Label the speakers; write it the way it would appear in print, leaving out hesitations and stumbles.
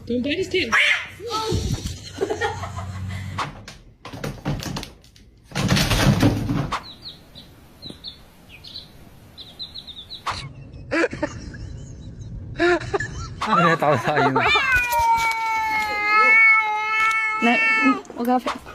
Speaker 1: Don't bite his tail.
Speaker 2: Natawa tayo.
Speaker 3: Na, wag ka.